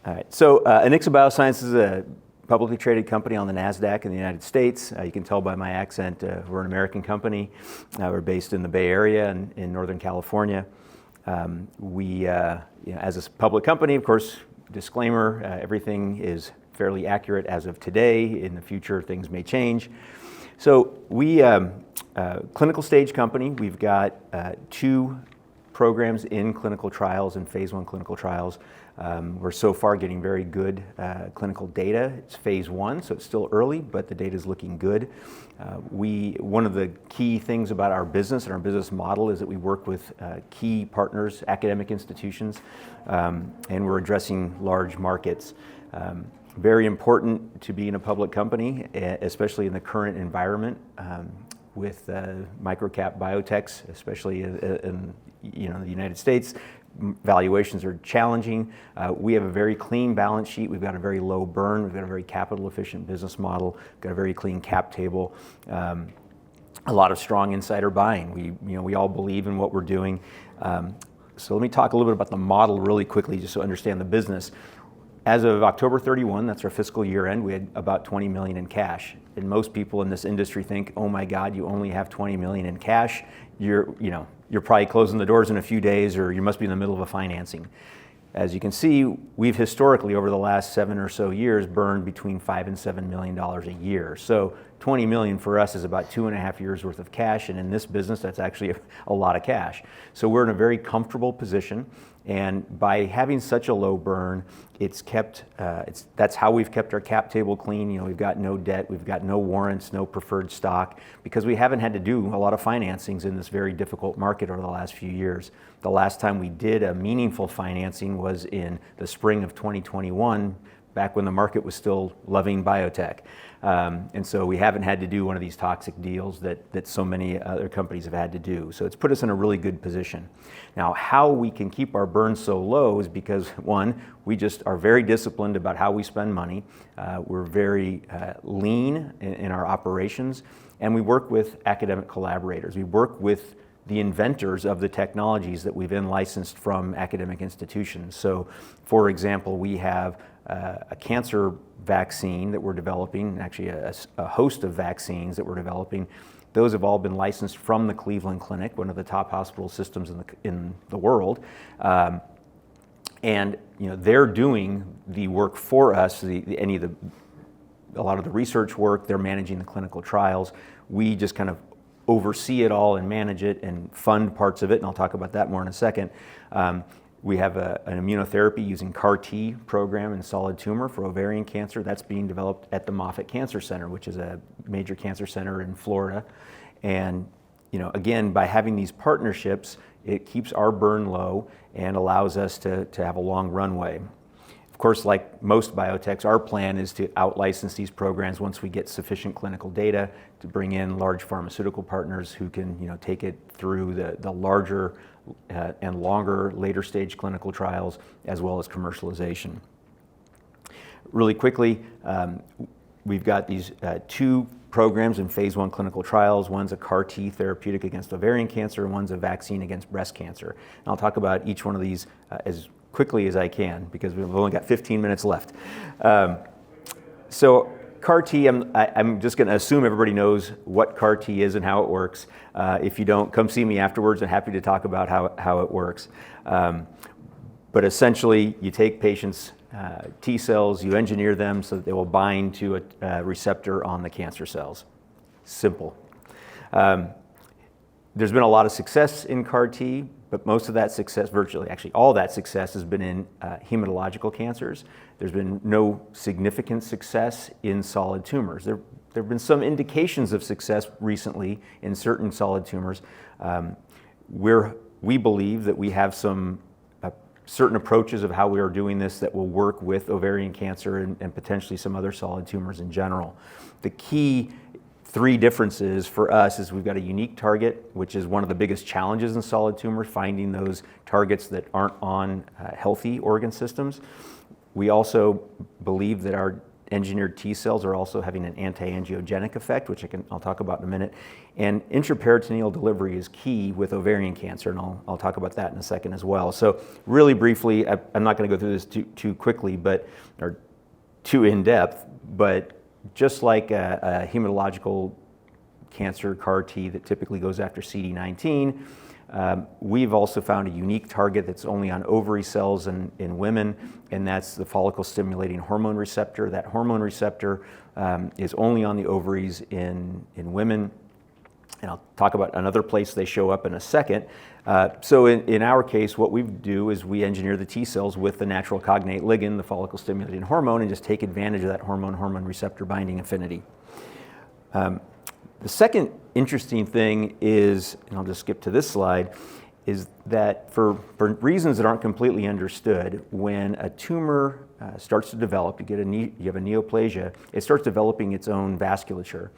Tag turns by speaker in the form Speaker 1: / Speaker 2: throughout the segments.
Speaker 1: All right, so Anixa Biosciences is a publicly traded company on the NASDAQ in the United States. You can tell by my accent, we're an American company. We're based in the Bay Area and in Northern California. As a public company, of course, disclaimer, everything is fairly accurate as of today. In the future, things may change. So we, clinical stage company, we've got 2 programs in clinical trials and phase 1 clinical trials. We're so far getting very good clinical data. It's phase 1, so it's still early, but the data is looking good. One of the key things about our business and our business model is that we work with key partners, academic institutions, and we're addressing large markets. Very important to be in a public company, especially in the current environment with microcap biotechs, especially in the United States. Valuations are challenging. We have a very clean balance sheet. We've got a very low burn. We've got a very capital efficient business model. We've got a very clean cap table. A lot of strong insider buying. We all believe in what we're doing. So let me talk a little bit about the model really quickly, just to understand the business. As of October 31, that's our fiscal year end, we had about 20 million in cash. And most people in this industry think, oh my God, you only have 20 million in cash. You're probably closing the doors in a few days, or you must be in the middle of a financing. As you can see, we've historically, over the last 7 or so years, burned between $5 and $7 million a year. So 20 million for us is about 2.5 years worth of cash, and in this business, that's actually a lot of cash. So we're in a very comfortable position, and by having such a low burn, that's how we've kept our cap table clean. We've got no debt, we've got no warrants, no preferred stock, because we haven't had to do a lot of financings in this very difficult market over the last few years. The last time we did a meaningful financing was in the spring of 2021, back when the market was still loving biotech. And so we haven't had to do one of these toxic deals that so many other companies have had to do. So it's put us in a really good position. Now, how we can keep our burn so low is because, one, we just are very disciplined about how we spend money. We're very lean in our operations, and we work with academic collaborators. We work with the inventors of the technologies that we've in-licensed from academic institutions. So, for example, we have a cancer vaccine that we're developing, actually a host of vaccines that we're developing. Those have all been licensed from the Cleveland Clinic, one of the top hospital systems in the world. And they're doing the work for us, a lot of the research work. They're managing the clinical trials. We just kind of oversee it all and manage it and fund parts of it, and I'll talk about that more in a second. We have an immunotherapy using CAR-T program in solid tumor for ovarian cancer. That's being developed at the Moffitt Cancer Center, which is a major cancer center in Florida. And again, by having these partnerships, it keeps our burn low and allows us to have a long runway. Of course, like most biotechs, our plan is to out-license these programs once we get sufficient clinical data to bring in large pharmaceutical partners who can take it through the larger and longer later stage clinical trials, as well as commercialization. Really quickly, we've got these 2 programs in phase 1 clinical trials. One's a CAR-T therapeutic against ovarian cancer, and one's a vaccine against breast cancer. And I'll talk about each one of these as quickly as I can, because we've only got 15 minutes left. So CAR-T, I'm just going to assume everybody knows what CAR-T is and how it works. If you don't, come see me afterwards. I'm happy to talk about how it works. But essentially, you take patients' T cells, you engineer them so that they will bind to a receptor on the cancer cells. Simple. There's been a lot of success in CAR-T, but most of that success, virtually, actually all that success has been in hematological cancers. There's been no significant success in solid tumors. There have been some indications of success recently in certain solid tumors. We believe that we have some certain approaches of how we are doing this that will work with ovarian cancer and potentially some other solid tumors in general. The key 3 differences for us is we've got a unique target, which is one of the biggest challenges in solid tumors, finding those targets that aren't on healthy organ systems. We also believe that our engineered T cells are also having an anti-angiogenic effect, which I'll talk about in a minute. And intraperitoneal delivery is key with ovarian cancer, and I'll talk about that in a second as well. So really briefly, I'm not going to go through this too quickly, or too in depth, but just like a hematological cancer CAR T that typically goes after CD19, we've also found a unique target that's only on ovary cells in women, and that's the follicle-stimulating hormone receptor. That hormone receptor is only on the ovaries in women, and I'll talk about another place they show up in a second. So in our case, what we do is we engineer the T cells with the natural cognate ligand, the follicle-stimulating hormone, and just take advantage of that hormone receptor binding affinity. The second interesting thing is, and I'll just skip to this slide, is that for reasons that aren't completely understood, when a tumor starts to develop, you have a neoplasia, it starts developing its own vasculature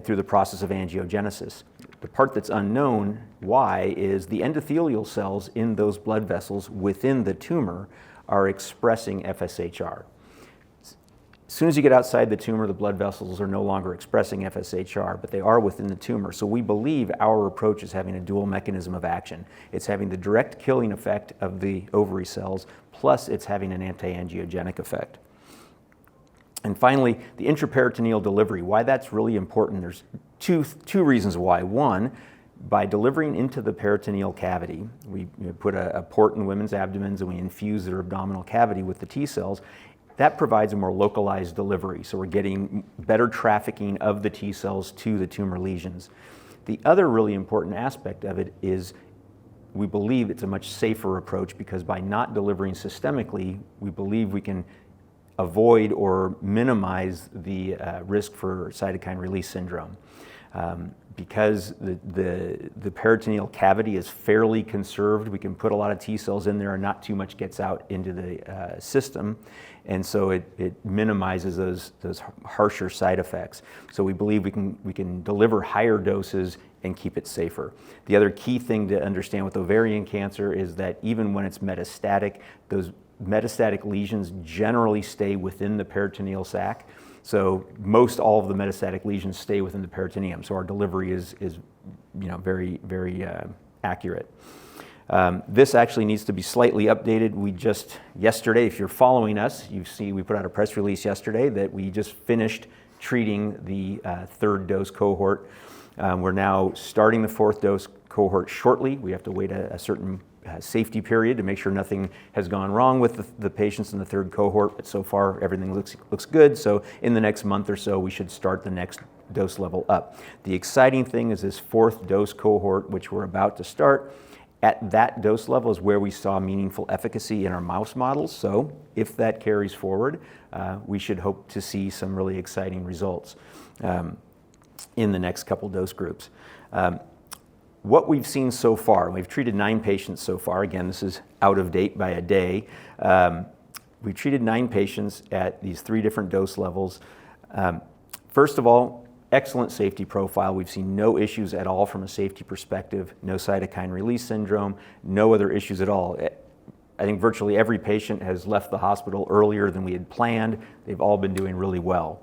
Speaker 1: through the process of angiogenesis. The part that's unknown why is the endothelial cells in those blood vessels within the tumor are expressing FSHR. As soon as you get outside the tumor, the blood vessels are no longer expressing FSHR, but they are within the tumor. So we believe our approach is having a dual mechanism of action. It's having the direct killing effect of the ovary cells, plus it's having an anti-angiogenic effect. And finally, the intraperitoneal delivery. Why that's really important, there's two reasons why. One, by delivering into the peritoneal cavity, we put a port in women's abdomens and we infuse their abdominal cavity with the T cells. That provides a more localized delivery, so we're getting better trafficking of the T cells to the tumor lesions. The other really important aspect of it is we believe it's a much safer approach because by not delivering systemically, we believe we can avoid or minimize the risk for cytokine release syndrome. Because the peritoneal cavity is fairly conserved, we can put a lot of T cells in there and not too much gets out into the system. And so it minimizes those harsher side effects. So we believe we can deliver higher doses and keep it safer. The other key thing to understand with ovarian cancer is that even when it's metastatic, those metastatic lesions generally stay within the peritoneal sac. So most all of the metastatic lesions stay within the peritoneum. So our delivery is very, very accurate. This actually needs to be slightly updated. We just yesterday, if you're following us, you see we put out a press release yesterday that we just finished treating the third dose cohort. We're now starting the fourth dose cohort shortly. We have to wait a certain safety period to make sure nothing has gone wrong with the patients in the third cohort, but so far everything looks good. So in the next month or so, we should start the next dose level up. The exciting thing is this fourth dose cohort, which we're about to start. At that dose level is where we saw meaningful efficacy in our mouse models. So if that carries forward, we should hope to see some really exciting results in the next couple dose groups. What we've seen so far, we've treated 9 patients so far. Again, this is out of date by a day. We've treated 9 patients at these 3 different dose levels. First of all, excellent safety profile. We've seen no issues at all from a safety perspective, no cytokine release syndrome, no other issues at all. I think virtually every patient has left the hospital earlier than we had planned. They've all been doing really well.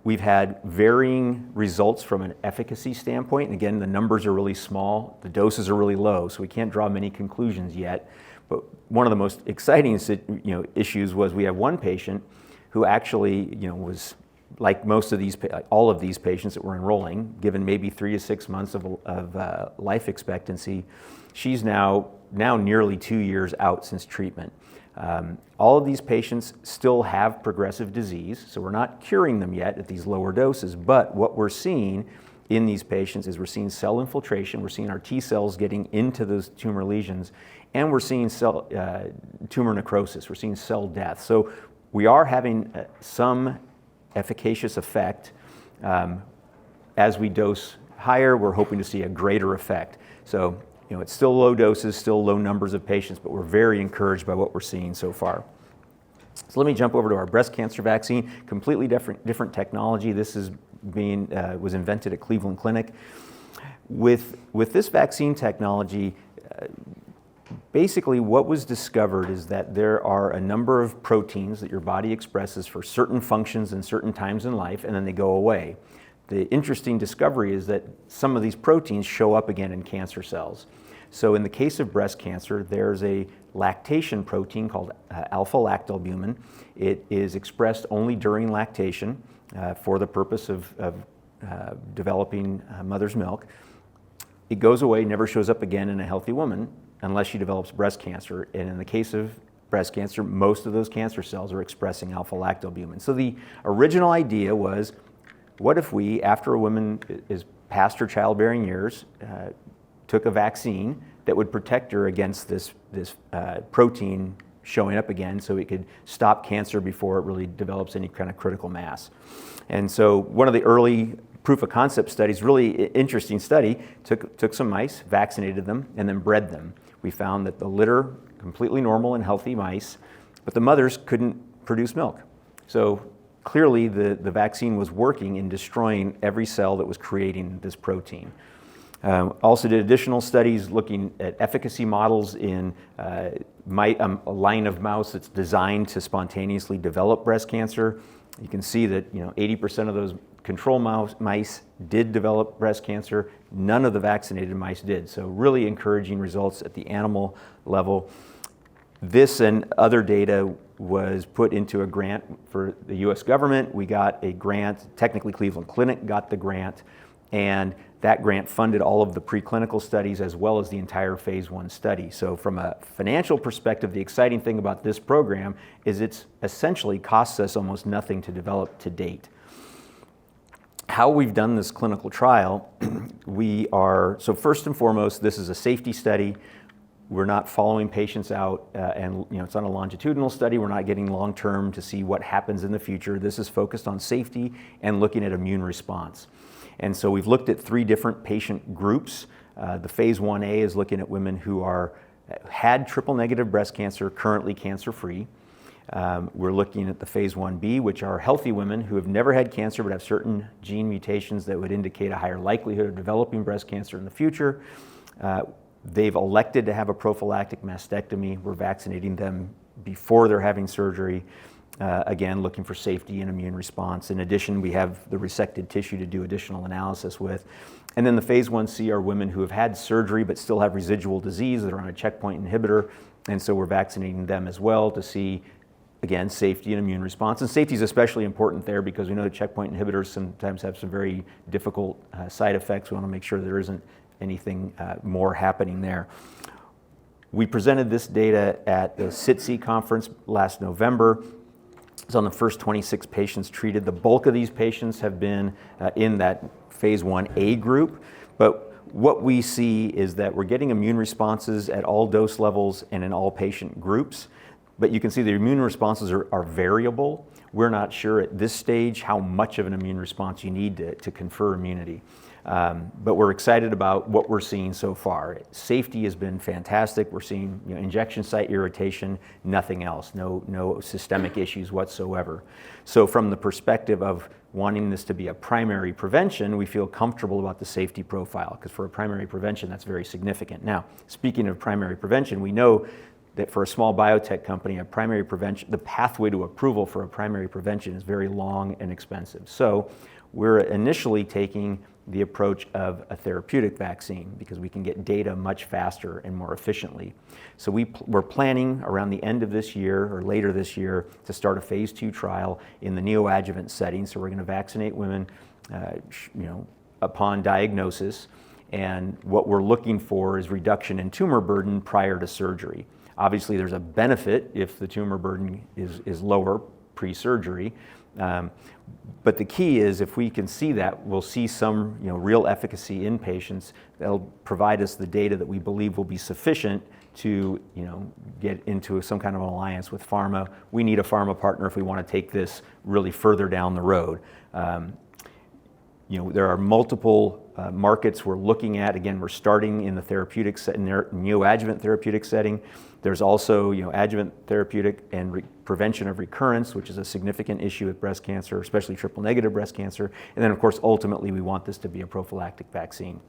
Speaker 1: We've had varying results from an efficacy standpoint. And again, the numbers are really small, the doses are really low, so we can't draw many conclusions yet. But one of the most exciting issues was we have one patient who actually was like all of these patients that we're enrolling, given maybe 3 to 6 months of life expectancy. She's now nearly 2 years out since treatment. All of these patients still have progressive disease, so we're not curing them yet at these lower doses, but what we're seeing in these patients is we're seeing cell infiltration, we're seeing our T cells getting into those tumor lesions, and we're seeing tumor necrosis, we're seeing cell death. So we are having some efficacious effect. As we dose higher, we're hoping to see a greater effect. So it's still low doses, still low numbers of patients, but we're very encouraged by what we're seeing so far. So let me jump over to our breast cancer vaccine, completely different technology. This is was invented at Cleveland Clinic. With this vaccine technology, basically what was discovered is that there are a number of proteins that your body expresses for certain functions and certain times in life, and then they go away. The interesting discovery is that some of these proteins show up again in cancer cells. So in the case of breast cancer, there's a lactation protein called alpha-lactalbumin. It is expressed only during lactation for the purpose of developing mother's milk. It goes away, never shows up again in a healthy woman unless she develops breast cancer. And in the case of breast cancer, most of those cancer cells are expressing alpha-lactalbumin. So the original idea was, what if we, after a woman is past her childbearing years, took a vaccine that would protect her against this protein showing up again, so it could stop cancer before it really develops any kind of critical mass. And so one of the early proof of concept studies, really interesting study, took some mice, vaccinated them, and then bred them. We found that the litter, completely normal and healthy mice, but the mothers couldn't produce milk. So clearly the vaccine was working in destroying every cell that was creating this protein. Also did additional studies looking at efficacy models in a line of mouse that's designed to spontaneously develop breast cancer. You can see that 80% of those control mice did develop breast cancer. None of the vaccinated mice did. So really encouraging results at the animal level. This and other data was put into a grant for the US government. We got a grant, technically Cleveland Clinic got the grant, and that grant funded all of the preclinical studies as well as the entire phase 1 study. So from a financial perspective, the exciting thing about this program is it's essentially costs us almost nothing to develop to date. How we've done this clinical trial, so first and foremost, this is a safety study. We're not following patients out, and it's on a longitudinal study. We're not getting long-term to see what happens in the future. This is focused on safety and looking at immune response. And so we've looked at 3 different patient groups. The phase 1A is looking at women who had triple-negative breast cancer, currently cancer-free. We're looking at the phase 1B, which are healthy women who have never had cancer but have certain gene mutations that would indicate a higher likelihood of developing breast cancer in the future. They've elected to have a prophylactic mastectomy. We're vaccinating them before they're having surgery. Again, looking for safety and immune response. In addition, we have the resected tissue to do additional analysis with. And then the phase 1C are women who have had surgery but still have residual disease that are on a checkpoint inhibitor. And so we're vaccinating them as well to see, again, safety and immune response. And safety is especially important there because we know that checkpoint inhibitors sometimes have some very difficult side effects. We want to make sure there isn't anything more happening there. We presented this data at the SITC conference last November. It's on the first 26 patients treated. The bulk of these patients have been in that phase 1A group, but what we see is that we're getting immune responses at all dose levels and in all patient groups, but you can see the immune responses are variable. We're not sure at this stage how much of an immune response you need to confer immunity. But we're excited about what we're seeing so far. Safety has been fantastic. We're seeing injection site irritation, nothing else, no systemic issues whatsoever. So from the perspective of wanting this to be a primary prevention, we feel comfortable about the safety profile, because for a primary prevention, that's very significant. Now, speaking of primary prevention, we know that for a small biotech company, the pathway to approval for a primary prevention is very long and expensive. So we're initially taking the approach of a therapeutic vaccine because we can get data much faster and more efficiently. So we're planning around the end of this year or later this year to start a phase 2 trial in the neoadjuvant setting. So we're going to vaccinate women upon diagnosis, and what we're looking for is reduction in tumor burden prior to surgery. Obviously there's a benefit if the tumor burden is lower pre-surgery. But the key is if we can see that, we'll see some real efficacy in patients. That'll provide us the data that we believe will be sufficient to get into some kind of an alliance with pharma. We need a pharma partner if we want to take this really further down the road. There are multiple markets we're looking at. Again, we're starting in the therapeutic neoadjuvant therapeutic setting. There's also adjuvant therapeutic and prevention of recurrence, which is a significant issue with breast cancer, especially triple-negative breast cancer. And then, of course, ultimately, we want this to be a prophylactic vaccine.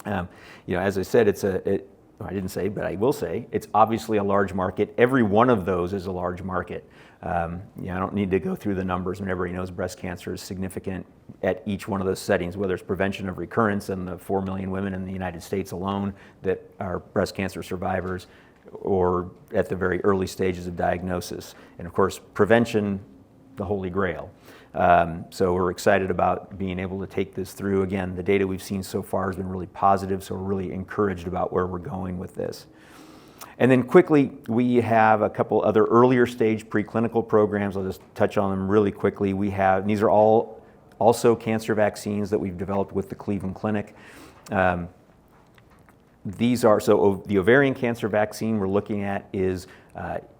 Speaker 1: As I said, I didn't say, but I will say, it's obviously a large market. Every one of those is a large market. I don't need to go through the numbers, and everybody knows breast cancer is significant at each one of those settings, whether it's prevention of recurrence and the 4 million women in the United States alone that are breast cancer survivors, or at the very early stages of diagnosis. And of course, prevention, the holy grail. So we're excited about being able to take this through. Again, the data we've seen so far has been really positive, so we're really encouraged about where we're going with this. And then quickly, we have a couple other earlier stage preclinical programs. I'll just touch on them really quickly. These are all also cancer vaccines that we've developed with the Cleveland Clinic. These are, so the ovarian cancer vaccine we're looking at is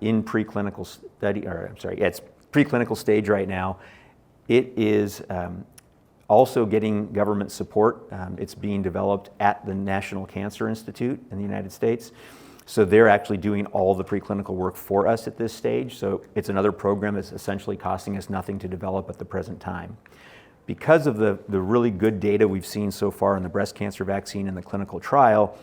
Speaker 1: in preclinical study, or I'm sorry, it's preclinical stage right now. It is also getting government support. It's being developed at the National Cancer Institute in the United States. So they're actually doing all the preclinical work for us at this stage. So it's another program that's essentially costing us nothing to develop at the present time. Because of the really good data we've seen so far in the breast cancer vaccine and the clinical trial,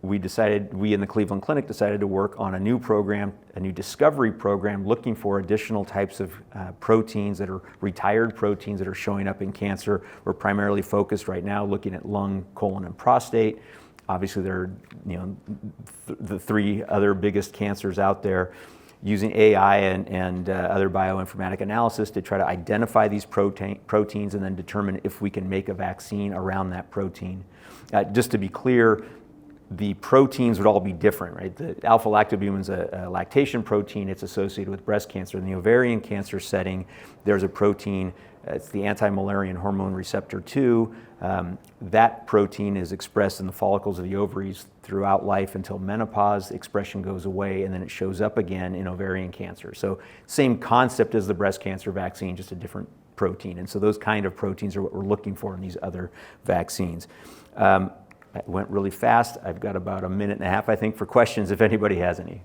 Speaker 1: we in the Cleveland Clinic decided to work on a new program, a new discovery program, looking for additional types of proteins that are retired proteins that are showing up in cancer. We're primarily focused right now looking at lung, colon, and prostate. Obviously, there are the three other biggest cancers out there. Using AI and other bioinformatic analysis to try to identify these proteins and then determine if we can make a vaccine around that protein. Just to be clear, the proteins would all be different, right? The alpha-lactoalbumin is a lactation protein. It's associated with breast cancer. In the ovarian cancer setting, there's a protein, it's the anti-Müllerian hormone receptor 2. That protein is expressed in the follicles of the ovaries throughout life until menopause. Expression goes away, and then it shows up again in ovarian cancer. So same concept as the breast cancer vaccine, just a different protein. And so those kind of proteins are what we're looking for in these other vaccines. It went really fast. I've got about a minute and a half, I think, for questions if anybody has any.